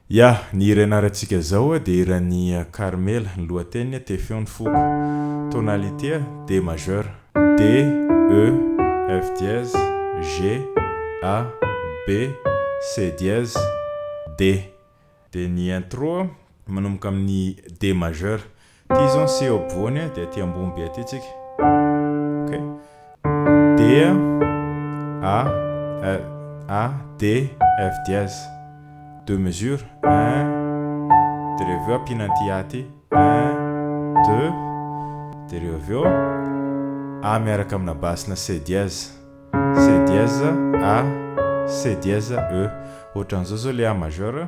Ya, ny irenarantsika zao dia iran'ny Carmel, ny lohateny te feon'ny foko. Tonalité D majeur. D, E, F dièse, G, A, B, C dièse, D. Dia ny intro manomboka amin'ny D majeur. Ty zao C ampovoany dia aty ambony be aty tsika. OK. D, A, D, F dièse. Deux mesures. 1. Dia reveo ampinanty aty. 1, 2. Dia reveo A miaraka amina basina C dièse. C dièse, A, C dièse, E. Ohatran'izao zao le A majeur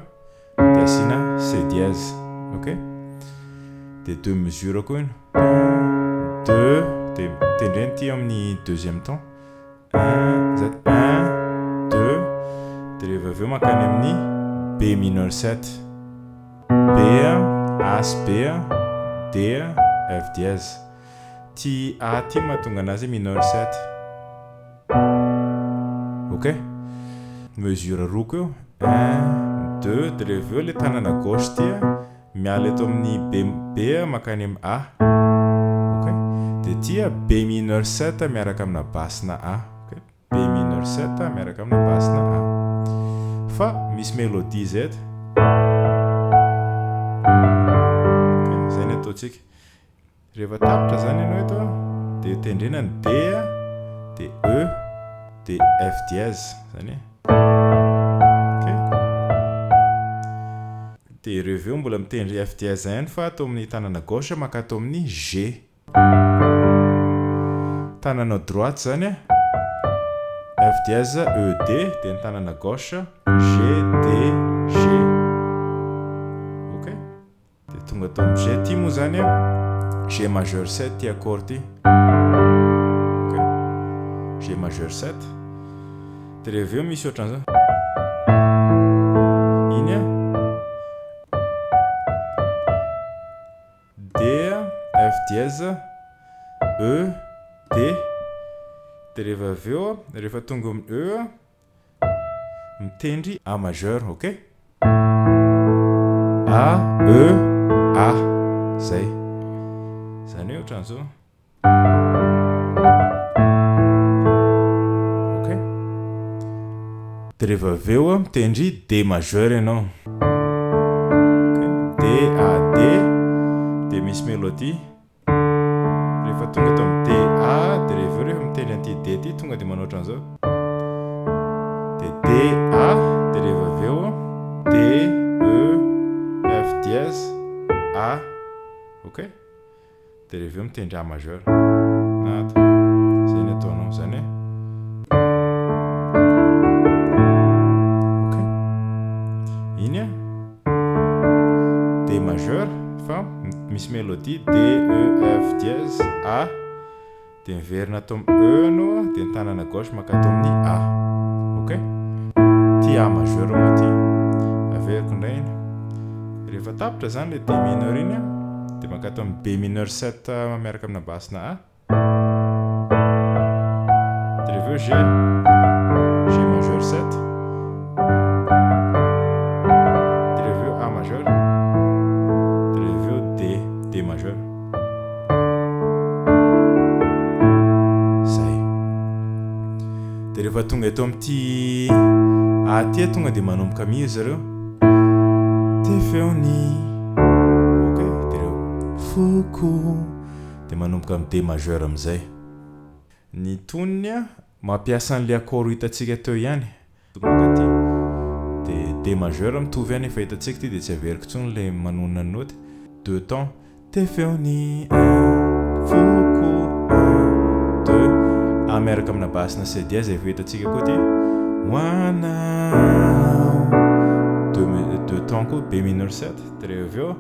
dia asina C dièse. OK. Dia deux mesures koa iny. 1, 2. Dia tendreny ty amin'ny deuxième temps. 1, 2. Dia reveo makany amin'ny B mineur 7. B, A, B, D, F dièse. Ty A ty mahatonga anazy mineur 7. OK. Mesure roa koa. 1, 2. Dia reveo le tanana gauche ty miala eto amin'ny B makany amin'ny A. OK. Dia ty B mineur 7 miaraka amina basina A. OK. B mineur 7 miaraka amina basina A. Fa misy mélodie zay. OK, zay ny ataontsika. Rehefa tapitra zany ianao eto dia tendrena ny D, dia E, dia F dièse zany. OK. Dia reveo mbola mitendry F dièse ihany fa atao amin'ny tanana gauche maka atao amin'ny G. Tanana droite zany F dièse, E, D, dia ny tanana gauche G, D, G. OK. Dia tonga atao amin'ny G ty moa zany G majeur 7 ty accord ty. OK. G majeur 7. Dia reveo misy ohatran'izao. Iny D, F dièse, E, D. Dia rehefa aveo rehefa tonga amin'ny E mitendry A majeur. OK. A, E, A. Zay. Zany hoe ohatran'izao. OK. Dia rehefa aveo mitendry D majeur ianao. OK. D, A, D. Dia misy mélodie. Rehefa tonga eto amin'ny D, A, dia rehefa mitendry an'ity D ty tonga dia manao ohatran'izao. Dia D, A. Dia rehefa aveo D, E, F dièse, A. OK. Dia reveo mitendry A majeur. Nada. Zay ny ataonao zany. OK. Iny D majeur fa misy mélodie D, E, F dièse, A. Dia miverina atao amin'ny E anao dia ny tanana gauche maka atao amin'ny A. OK. Ty A majeur moa ty. Averiko indray iny. Rehefa tapitra zany le D mineur iny dia maka atao amin'ny B mineur 7 miaraka amina basina A. Dia reveo G majeur 7. Dia reveo A majeur. Dia reveo D majeur. Zay. Dia rehefa tonga eto amin'ity A ty tonga dia manomboka mi zareo. Te feony. OK. Dia foko. Dia manomboka amin'ny D majeur amin'izay. Ny toniny mampiasa an'ilay accord hitantsika teo ihany. Tonga ty. Dia D majeur mitovy ihany efa hitantsika ty dia tsy averiko intsony ilay manonona ny note. Deux temps. Te feony. 1, foko. 1, 2. A miaraka amina basina C dièse efa hitantsika koa ty. Wanao. Deux temps koa B mineur 7. Dia reveo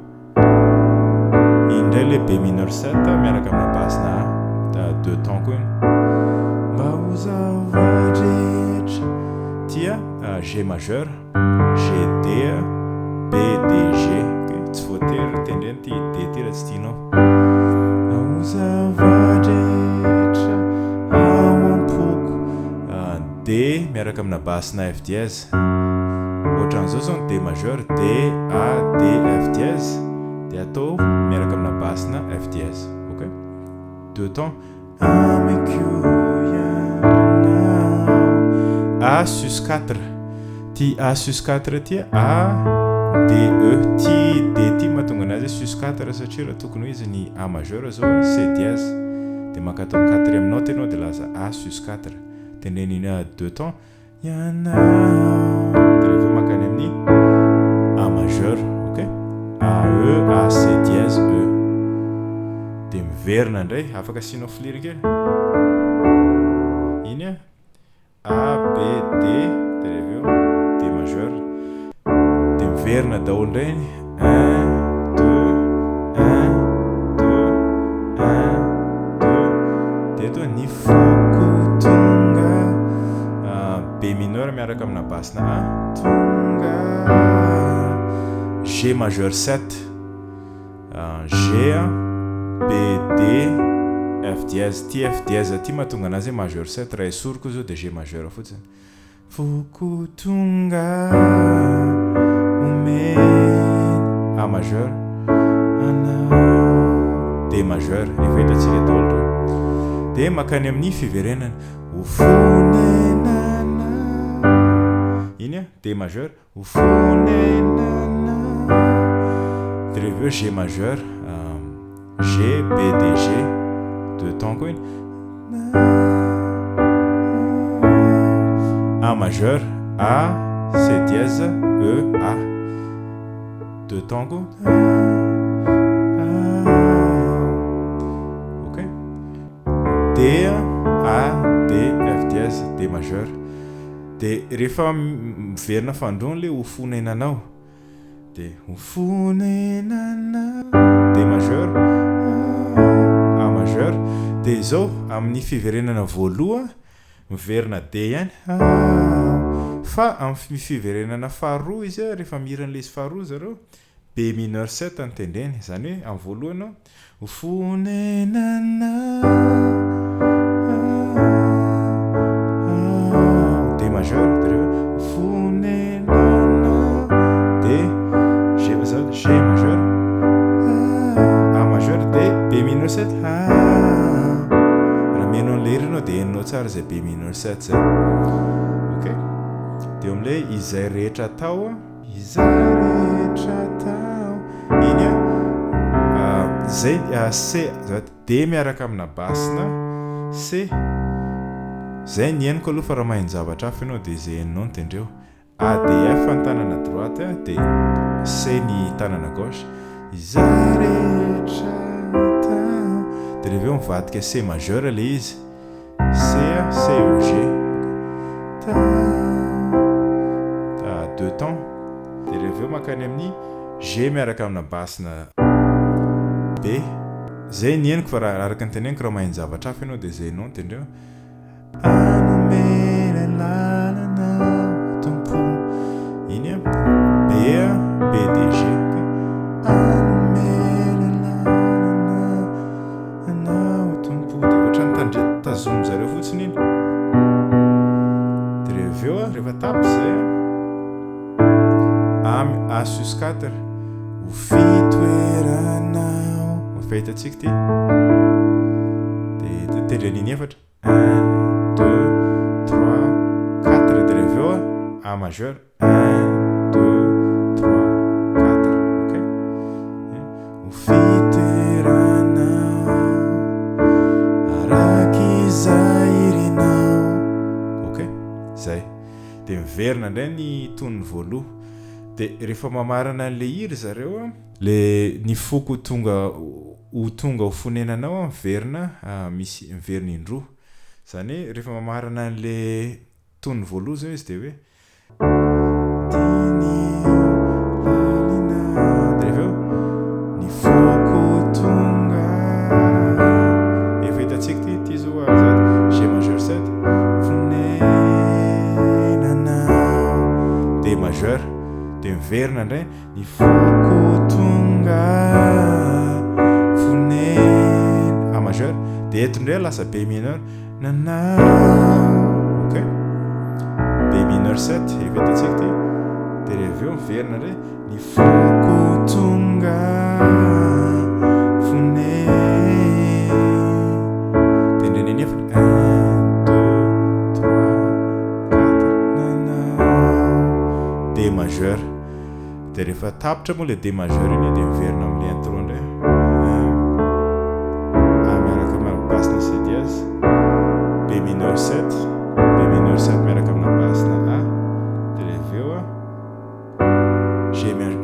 indray le B mineur 7 miaraka amina basina A. Deux temps koa iny. Mba ho zava-drehetra. Tia G majeur, G, D, B, D, G. Tsy voatery tendreny ty D ty raha tsy tianao. Mba ho zava-drehetra ao am-poko. D miaraka amina basina F dièse. Ohatran'izao dian'izao zao D majeur D A D F dièse dia atao miaraka amina basina F dièse. Ok, deux temps A make you A sus 4 ty A sus 4 ty A D E ty D ty mahatonga anazy sus 4 satria raha tokony hoe izy ny A majeur zao C dièse dia maka atao amin'ny quatrième note ianao dia laza A sus 4 teneniny deux temps ianao dia rehefa makany amin'ny A majeur. Ok, A E A C dièse E dia miverina indray afaka asianao fliry kely iny A B D dia rehefa D majeur dia miverina daholo indray 1 2 1 2 1 2 dia toa ny foko tonga B mineur miaraka amina basina A tonga G majeur 7 G B D F dièse ty F dièse ty mahatonga anazy majeur 7 raha esoriko zao dia G majeur fotsiny foko tonga omeny A majeur anao D majeur efa hitantsika daholo dia makany amin'ny fiverenana ofonenana iny D majeur ofonenana dia reveo G majeur G B D G deux temps koa iny A majeur A C dièse E A deux temps koa ok D A D F dièse D majeur dia rehefa miverina fandroany le ofonenanao dia ofonenanao D majeur A majeur dia izao amin'ny fiverenana voaloha miverina D ihany fa amin'ny fiverenana faharoa izy rehefa miran'le izy faharoa zareo B mineur 7 antendreny zany hoe amin'ny voalohany ofonenanao D majeur dia ofonenanao dia G majeur A majeur dia B mineur 7 raha menao an'le irinao dia henonao tsara izay B mineur 7 zay. Ok, dia amin'ilay izay rehetra tao iny zay C D miaraka amina basina C zay ny henoko aloha fa raha maheno zavatra hafa ianao dia izay henonao no tendreo A D F ny tanana droite dia C ny tanana gauche izay rehetra tao dia reveo mivadika C majeur le izy C C E G deux temps dia reveo makany amin'ny G miaraka amina basina B zay ny henoko fa raha araka ny teneniko raha maheno zavatra hafa ianao dia izay henao no tendreo anomena lalanao tompo iny B B D G anomena lalanao anao tompo dia ohatrany tazomy zareo fotsiny iny dia reveo rehefa tapy zay A sus 4 ho fitoeranao fahitatsika ty dia tendreniny efatra 1 2 3 4 dia reveo A majeur 1 2 3 4 ok ho fitoeranao arak'izay irinao ok zay dia miverina indray ny tonony voaloha dia rehefa mamarana an'le iry zareo le ny foko tonga ho fonenanao miverina misy miverina indroa zany hoe rehefa mamarana an'le tony voaloha zao izy dia hoe dia reveo ny foko tonga efa hitantsika ty zao G majeur 7 fonenanao D majeur dia miverina indray ny foko tonga fonena A majeur dia eto indray lasa B mineur nanao ok B mineur 7 efa hitantsika ty dia rehefa eo miverina ndray ny foko tonga fone dia ndray nenefa 1 2 3 4 nanao D majeur dia rehefa tapitra moa le D majeur iny dia miverina amin'ilay intro ndray miaraka amina basina C dièse B mineur 7 B mineur 7 miaraka amina basina A dia rehefa eo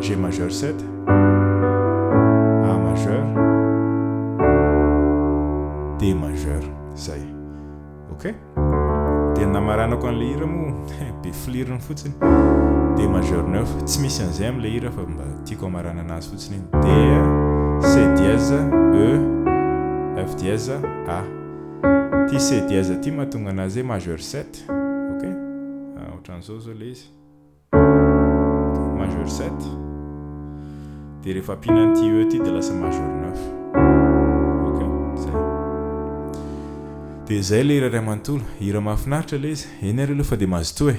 G majeur 7 A majeur D majeur zay ok dia namaranako an'ilay hira moa be filiriny fotsiny D majeur 9 tsy misy an'izay amin'ilay hira fa mba tiako amarana anazy fotsiny D C dièse E F dièse A ty C dièse ty mahatonga anazy majeur 7 ok ohatran'izao zao le izy majeur 7 dia rehefa ampinan'ity E ty dia lasa majeur 9 ok zay dia zay le hira ray manontolo hira mahafinaritra le izy eny ary aloha fa dia mazotoa